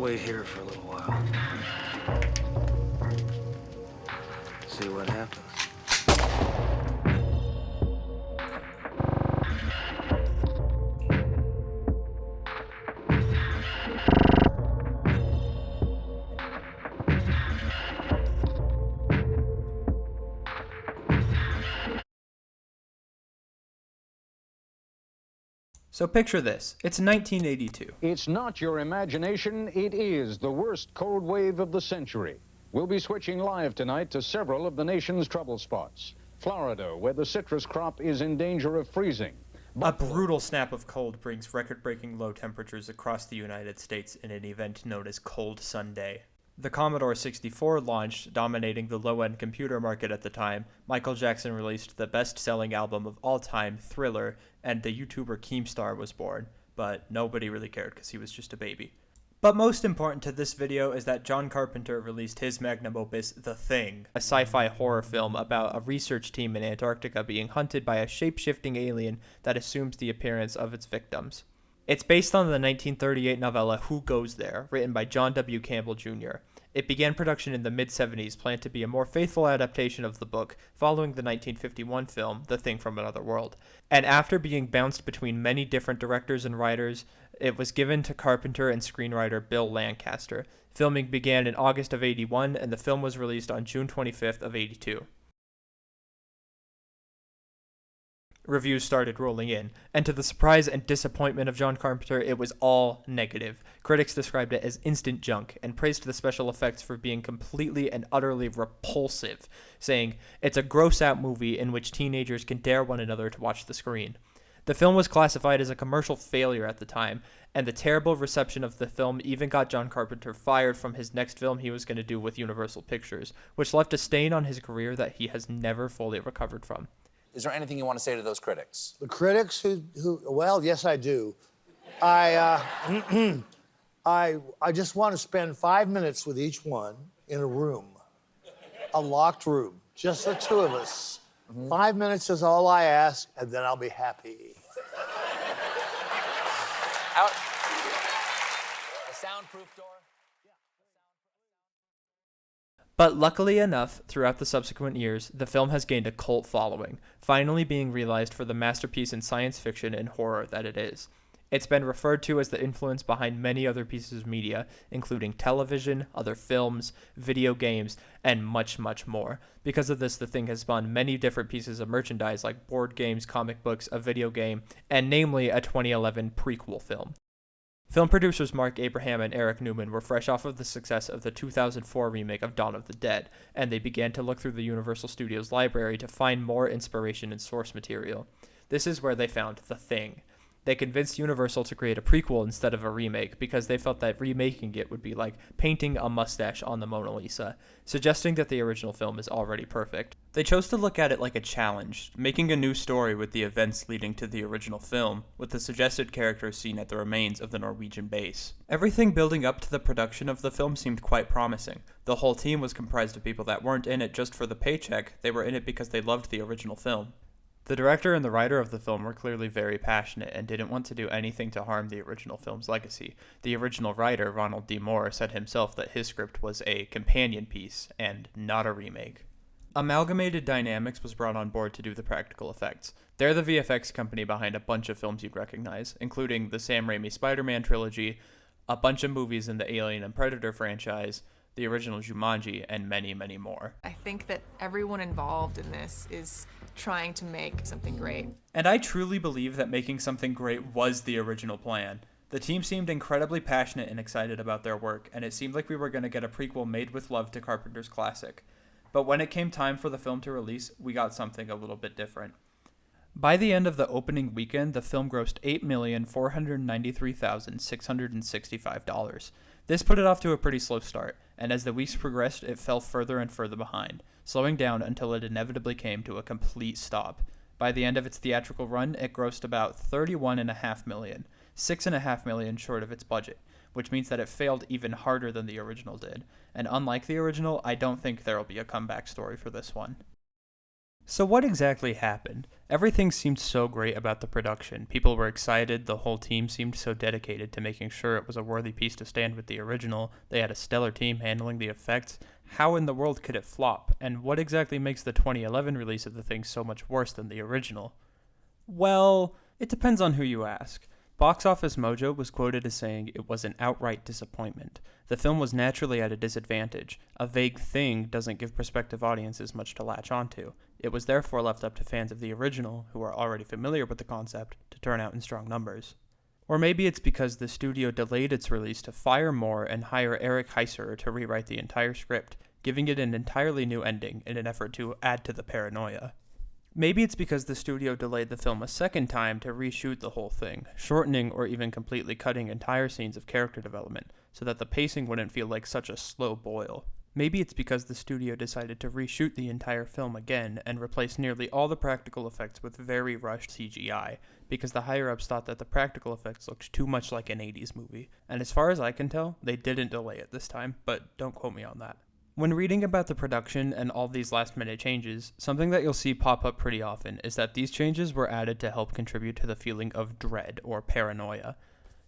wait here for a little while. See what happens. So picture this, it's 1982. It's not your imagination, it is the worst cold wave of the century. We'll be switching live tonight to several of the nation's trouble spots. Florida, where the citrus crop is in danger of freezing. A brutal snap of cold brings record-breaking low temperatures across the United States in an event known as Cold Sunday. The Commodore 64 launched, dominating the low-end computer market at the time. Michael Jackson released the best-selling album of all time, Thriller, and the YouTuber Keemstar was born, but nobody really cared because he was just a baby. But most important to this video is that John Carpenter released his magnum opus, The Thing, a sci-fi horror film about a research team in Antarctica being hunted by a shape-shifting alien that assumes the appearance of its victims. It's based on the 1938 novella Who Goes There, written by John W. Campbell Jr. It began production in the mid-70s, planned to be a more faithful adaptation of the book, following the 1951 film The Thing from Another World. And after being bounced between many different directors and writers, it was given to Carpenter and screenwriter Bill Lancaster. Filming began in August of '81, and the film was released on June 25th of '82. Reviews started rolling in, and to the surprise and disappointment of John Carpenter, it was all negative. Critics described it as instant junk, and praised the special effects for being completely and utterly repulsive, saying, "It's a gross-out movie in which teenagers can dare one another to watch the screen." The film was classified as a commercial failure at the time, and the terrible reception of the film even got John Carpenter fired from his next film he was going to do with Universal Pictures, which left a stain on his career that he has never fully recovered from. Is there anything you want to say to those critics? The critics well, yes, I do. I just want to spend 5 minutes with each one in a room, a locked room, just the two of us. 5 minutes is all I ask, and then I'll be happy. Out. A soundproof door? But luckily enough, throughout the subsequent years, the film has gained a cult following, finally being realized for the masterpiece in science fiction and horror that it is. It's been referred to as the influence behind many other pieces of media, including television, other films, video games, and much, much more. Because of this, The Thing has spawned many different pieces of merchandise like board games, comic books, a video game, and namely a 2011 prequel film. Film producers Mark Abraham and Eric Newman were fresh off of the success of the 2004 remake of Dawn of the Dead, and they began to look through the Universal Studios library to find more inspiration and source material. This is where they found The Thing. They convinced Universal to create a prequel instead of a remake because they felt that remaking it would be like painting a mustache on the Mona Lisa, suggesting that the original film is already perfect. They chose to look at it like a challenge, making a new story with the events leading to the original film, with the suggested characters seen at the remains of the Norwegian base. Everything building up to the production of the film seemed quite promising. The whole team was comprised of people that weren't in it just for the paycheck, they were in it because they loved the original film. The director and the writer of the film were clearly very passionate and didn't want to do anything to harm the original film's legacy. The original writer, Ronald D. Moore, said himself that his script was a companion piece and not a remake. Amalgamated Dynamics was brought on board to do the practical effects. They're the VFX company behind a bunch of films you'd recognize, including the Sam Raimi Spider-Man trilogy, a bunch of movies in the Alien and Predator franchise, the original Jumanji, and many, many more. I think that everyone involved in this is trying to make something great. And I truly believe that making something great was the original plan. The team seemed incredibly passionate and excited about their work, and it seemed like we were going to get a prequel made with love to Carpenter's classic. But when it came time for the film to release, we got something a little bit different. By the end of the opening weekend, the film grossed $8,493,665. This put it off to a pretty slow start, and as the weeks progressed, it fell further and further behind, slowing down until it inevitably came to a complete stop. By the end of its theatrical run, it grossed about $31.5 million, $6.5 million short of its budget, which means that it failed even harder than the original did. And unlike the original, I don't think there will be a comeback story for this one. So what exactly happened? Everything seemed so great about the production. People were excited, the whole team seemed so dedicated to making sure it was a worthy piece to stand with the original. They had a stellar team handling the effects. How in the world could it flop? And what exactly makes the 2011 release of the thing so much worse than the original? Well, it depends on who you ask. Box Office Mojo was quoted as saying it was an outright disappointment. The film was naturally at a disadvantage. A vague thing doesn't give prospective audiences much to latch onto. It was therefore left up to fans of the original, who are already familiar with the concept, to turn out in strong numbers. Or maybe it's because the studio delayed its release to fire Moore and hire Eric Heiser to rewrite the entire script, giving it an entirely new ending in an effort to add to the paranoia. Maybe it's because the studio delayed the film a second time to reshoot the whole thing, shortening or even completely cutting entire scenes of character development, so that the pacing wouldn't feel like such a slow boil. Maybe it's because the studio decided to reshoot the entire film again and replace nearly all the practical effects with very rushed CGI, because the higher-ups thought that the practical effects looked too much like an 80s movie. And as far as I can tell, they didn't delay it this time, but don't quote me on that. When reading about the production and all these last-minute changes, something that you'll see pop up pretty often is that these changes were added to help contribute to the feeling of dread or paranoia.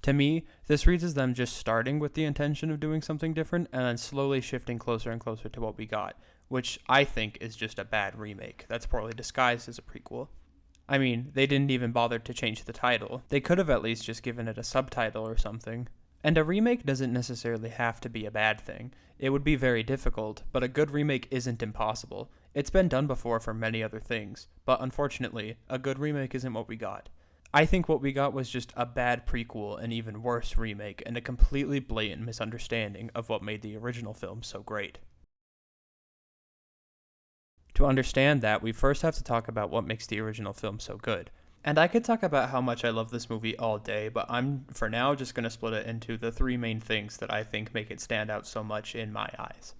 To me, this reads as them just starting with the intention of doing something different and then slowly shifting closer and closer to what we got, which I think is just a bad remake that's poorly disguised as a prequel. I mean, they didn't even bother to change the title. They could have at least just given it a subtitle or something. And a remake doesn't necessarily have to be a bad thing. It would be very difficult, but a good remake isn't impossible. It's been done before for many other things, but unfortunately, a good remake isn't what we got. I think what we got was just a bad prequel, an even worse remake, and a completely blatant misunderstanding of what made the original film so great. To understand that, we first have to talk about what makes the original film so good. And I could talk about how much I love this movie all day, but I'm, for now, just going to split it into the three main things that I think make it stand out so much in my eyes.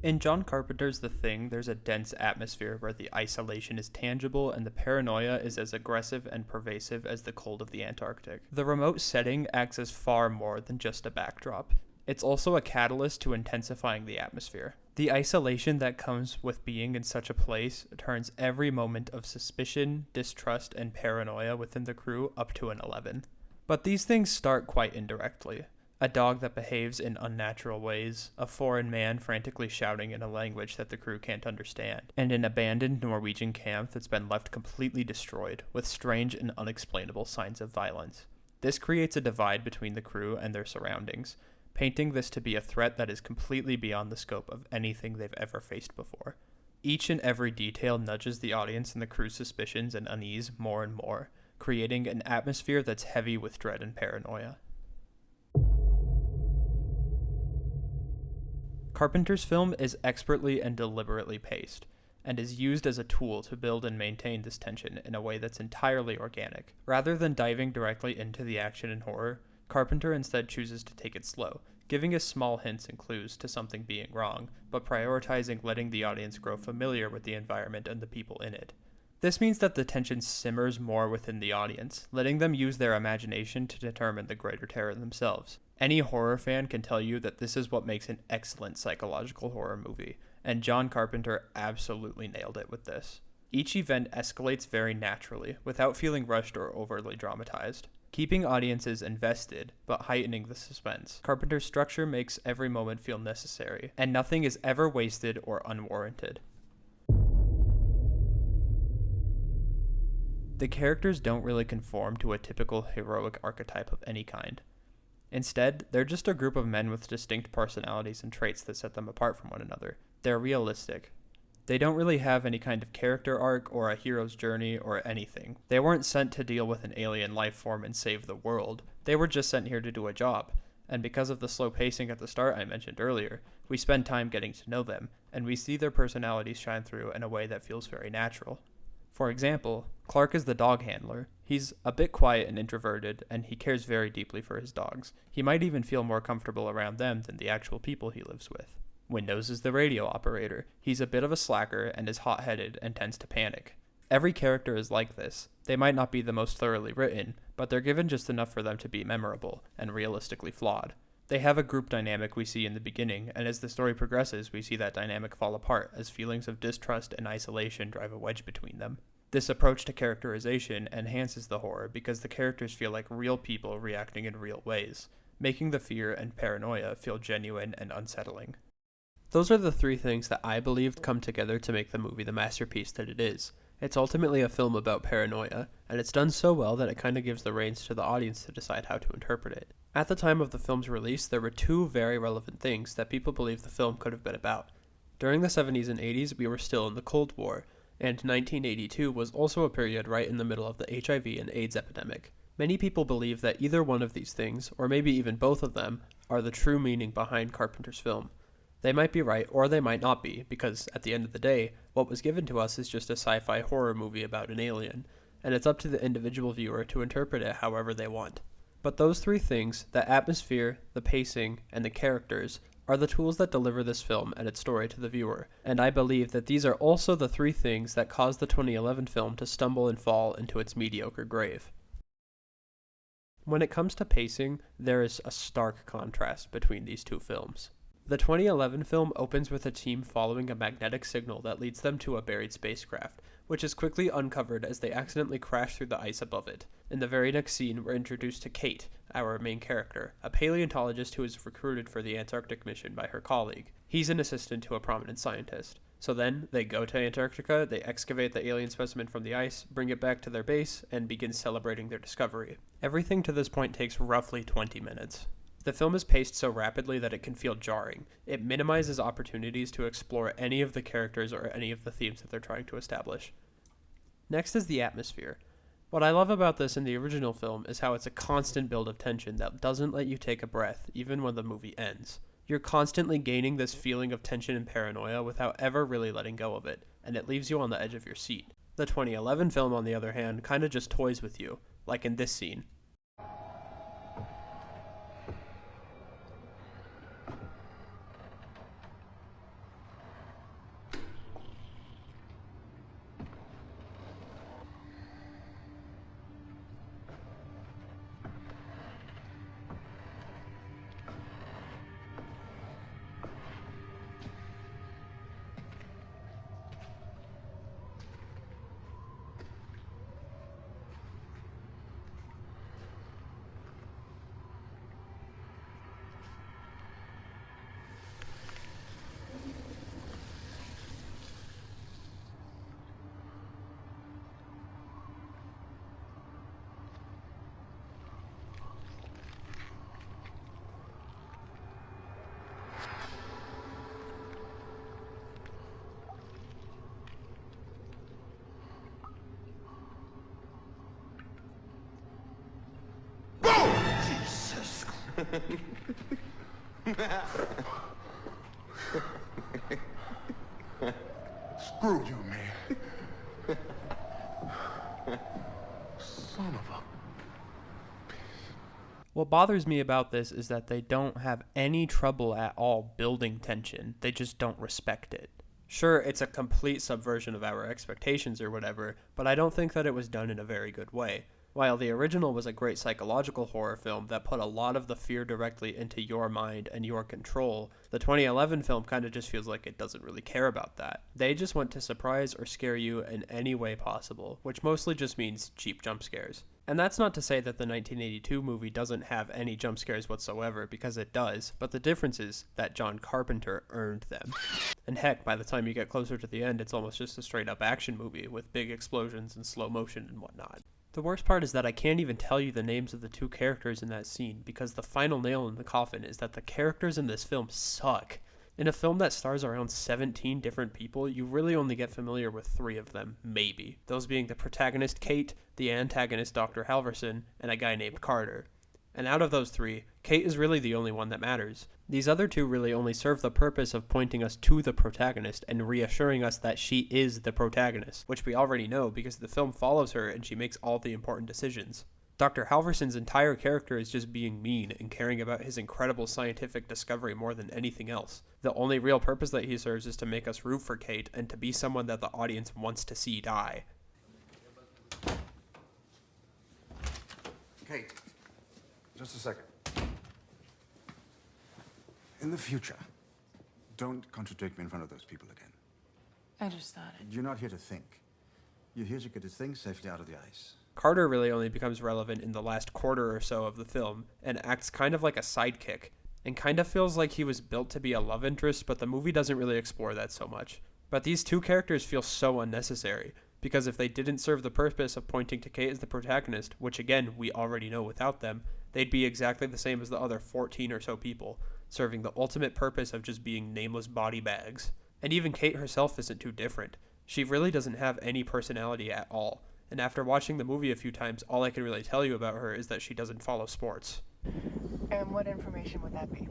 In John Carpenter's The Thing, there's a dense atmosphere where the isolation is tangible and the paranoia is as aggressive and pervasive as the cold of the Antarctic. The remote setting acts as far more than just a backdrop. It's also a catalyst to intensifying the atmosphere. The isolation that comes with being in such a place turns every moment of suspicion, distrust, and paranoia within the crew up to an 11. But these things start quite indirectly. A dog that behaves in unnatural ways, a foreign man frantically shouting in a language that the crew can't understand, and an abandoned Norwegian camp that's been left completely destroyed, with strange and unexplainable signs of violence. This creates a divide between the crew and their surroundings, painting this to be a threat that is completely beyond the scope of anything they've ever faced before. Each and every detail nudges the audience and the crew's suspicions and unease more and more, creating an atmosphere that's heavy with dread and paranoia. Carpenter's film is expertly and deliberately paced, and is used as a tool to build and maintain this tension in a way that's entirely organic. Rather than diving directly into the action and horror, Carpenter instead chooses to take it slow, giving us small hints and clues to something being wrong, but prioritizing letting the audience grow familiar with the environment and the people in it. This means that the tension simmers more within the audience, letting them use their imagination to determine the greater terror themselves. Any horror fan can tell you that this is what makes an excellent psychological horror movie, and John Carpenter absolutely nailed it with this. Each event escalates very naturally, without feeling rushed or overly dramatized, keeping audiences invested, but heightening the suspense. Carpenter's structure makes every moment feel necessary, and nothing is ever wasted or unwarranted. The characters don't really conform to a typical heroic archetype of any kind. Instead, they're just a group of men with distinct personalities and traits that set them apart from one another. They're realistic. They don't really have any kind of character arc or a hero's journey or anything. They weren't sent to deal with an alien life form and save the world. They were just sent here to do a job. And because of the slow pacing at the start I mentioned earlier, we spend time getting to know them, and we see their personalities shine through in a way that feels very natural. For example, Clark is the dog handler. He's a bit quiet and introverted, and he cares very deeply for his dogs. He might even feel more comfortable around them than the actual people he lives with. Windows is the radio operator. He's a bit of a slacker and is hot-headed and tends to panic. Every character is like this. They might not be the most thoroughly written, but they're given just enough for them to be memorable and realistically flawed. They have a group dynamic we see in the beginning, and as the story progresses, we see that dynamic fall apart as feelings of distrust and isolation drive a wedge between them. This approach to characterization enhances the horror because the characters feel like real people reacting in real ways, making the fear and paranoia feel genuine and unsettling. Those are the three things that I believed come together to make the movie the masterpiece that it is. It's ultimately a film about paranoia, and it's done so well that it kind of gives the reins to the audience to decide how to interpret it. At the time of the film's release, there were two very relevant things that people believe the film could have been about. During the 70s and 80s, we were still in the Cold War, and 1982 was also a period right in the middle of the HIV and AIDS epidemic. Many people believe that either one of these things, or maybe even both of them, are the true meaning behind Carpenter's film. They might be right, or they might not be, because at the end of the day, what was given to us is just a sci-fi horror movie about an alien, and it's up to the individual viewer to interpret it however they want. But those three things, the atmosphere, the pacing, and the characters, are the tools that deliver this film and its story to the viewer, and I believe that these are also the three things that caused the 2011 film to stumble and fall into its mediocre grave. When it comes to pacing, there is a stark contrast between these two films. The 2011 film opens with a team following a magnetic signal that leads them to a buried spacecraft, which is quickly uncovered as they accidentally crash through the ice above it. In the very next scene, we're introduced to Kate, our main character, a paleontologist who is recruited for the Antarctic mission by her colleague. He's an assistant to a prominent scientist. So then, they go to Antarctica, they excavate the alien specimen from the ice, bring it back to their base, and begin celebrating their discovery. Everything to this point takes roughly 20 minutes. The film is paced so rapidly that it can feel jarring. It minimizes opportunities to explore any of the characters or any of the themes that they're trying to establish. Next is the atmosphere. What I love about this in the original film is how it's a constant build of tension that doesn't let you take a breath, even when the movie ends. You're constantly gaining this feeling of tension and paranoia without ever really letting go of it, and it leaves you on the edge of your seat. The 2011 film, on the other hand, kinda just toys with you, like in this scene. Screw you, man. Son of a... What bothers me about this is that they don't have any trouble at all building tension. They just don't respect it. Sure, it's a complete subversion of our expectations or whatever, but I don't think that it was done in a very good way. While the original was a great psychological horror film that put a lot of the fear directly into your mind and your control, the 2011 film kind of just feels like it doesn't really care about that. They just want to surprise or scare you in any way possible, which mostly just means cheap jump scares. And that's not to say that the 1982 movie doesn't have any jump scares whatsoever, because it does, but the difference is that John Carpenter earned them. And heck, by the time you get closer to the end, it's almost just a straight up action movie with big explosions and slow motion and whatnot. The worst part is that I can't even tell you the names of the two characters in that scene, because the final nail in the coffin is that the characters in this film suck. In a film that stars around 17 different people, you really only get familiar with 3 of them, maybe. Those being the protagonist Kate, the antagonist Dr. Halverson, and a guy named Carter. And out of those 3, Kate is really the only one that matters. These other 2 really only serve the purpose of pointing us to the protagonist and reassuring us that she is the protagonist, which we already know because the film follows her and she makes all the important decisions. Dr. Halverson's entire character is just being mean and caring about his incredible scientific discovery more than anything else. The only real purpose that he serves is to make us root for Kate and to be someone that the audience wants to see die. Kate, just a second. In the future, don't contradict me in front of those people again. I just thought it. You're not here to think. You're here to get the thing safely out of the ice. Carter really only becomes relevant in the last quarter or so of the film and acts kind of like a sidekick and kind of feels like he was built to be a love interest, but the movie doesn't really explore that so much. But these two characters feel so unnecessary because if they didn't serve the purpose of pointing to Kate as the protagonist, which again we already know without them, they'd be exactly the same as the other 14 or so people, serving the ultimate purpose of just being nameless body bags. And even Kate herself isn't too different. She really doesn't have any personality at all. And after watching the movie a few times, all I can really tell you about her is that she doesn't follow sports. And what information would that be?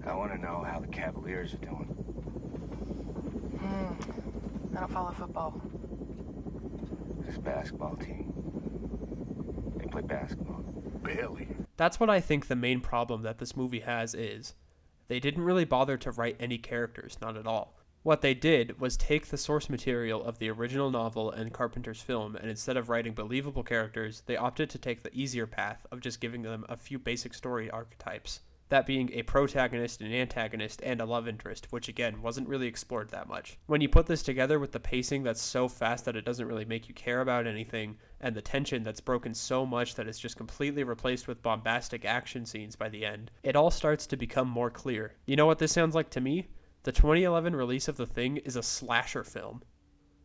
I want to know how the Cavaliers are doing. I don't follow football. This basketball team. They play basketball. Barely. That's what I think the main problem that this movie has is. They didn't really bother to write any characters, not at all. What they did was take the source material of the original novel and Carpenter's film, and instead of writing believable characters, they opted to take the easier path of just giving them a few basic story archetypes. That being a protagonist, an antagonist, and a love interest, which again wasn't really explored that much. When you put this together with the pacing that's so fast that it doesn't really make you care about anything, and the tension that's broken so much that it's just completely replaced with bombastic action scenes by the end, it all starts to become more clear. You know what this sounds like to me? The 2011 release of The Thing is a slasher film.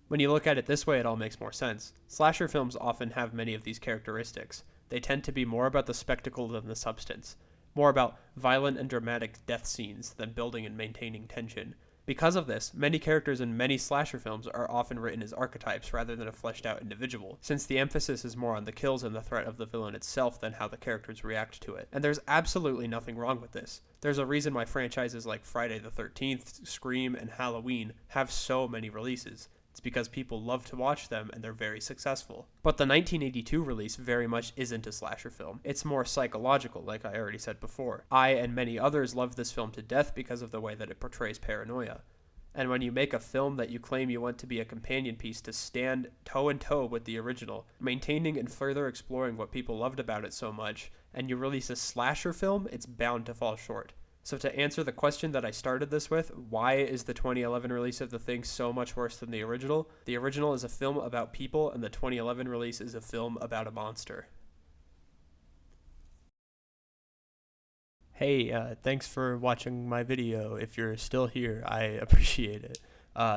When you look at it this way, it all makes more sense. Slasher films often have many of these characteristics. They tend to be more about the spectacle than the substance, more about violent and dramatic death scenes than building and maintaining tension. Because of this, many characters in many slasher films are often written as archetypes rather than a fleshed out individual, since the emphasis is more on the kills and the threat of the villain itself than how the characters react to it. And there's absolutely nothing wrong with this. There's a reason why franchises like Friday the 13th, Scream, and Halloween have so many releases. It's because people love to watch them and they're very successful. But the 1982 release very much isn't a slasher film. It's more psychological, like I already said before. I and many others love this film to death because of the way that it portrays paranoia. And when you make a film that you claim you want to be a companion piece to stand toe and toe with the original, maintaining and further exploring what people loved about it so much, and you release a slasher film, it's bound to fall short. So to answer the question that I started this with, why is the 2011 release of The Thing so much worse than the original? The original is a film about people, and the 2011 release is a film about a monster. Hey, thanks for watching my video. If you're still here, I appreciate it.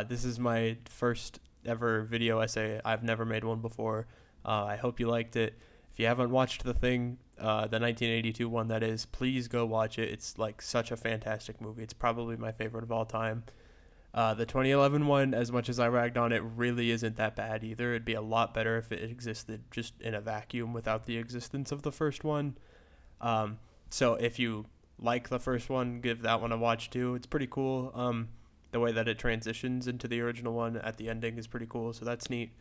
This is my first ever video essay. I've never made one before. I hope you liked it. If you haven't watched The Thing, the 1982 one that is, please go watch it. It's like such a fantastic movie. It's probably my favorite of all time. The 2011 one, as much as I ragged on it, really isn't that bad either. It'd be a lot better if it existed just in a vacuum without the existence of the first one. So if you like the first one, give that one a watch too. It's pretty cool. The way that it transitions into the original one at the ending is pretty cool, so that's neat.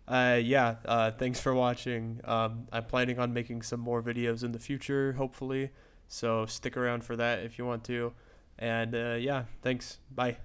Thanks for watching. I'm planning on making some more videos in the future, hopefully, so stick around for that if you want to. And thanks. Bye.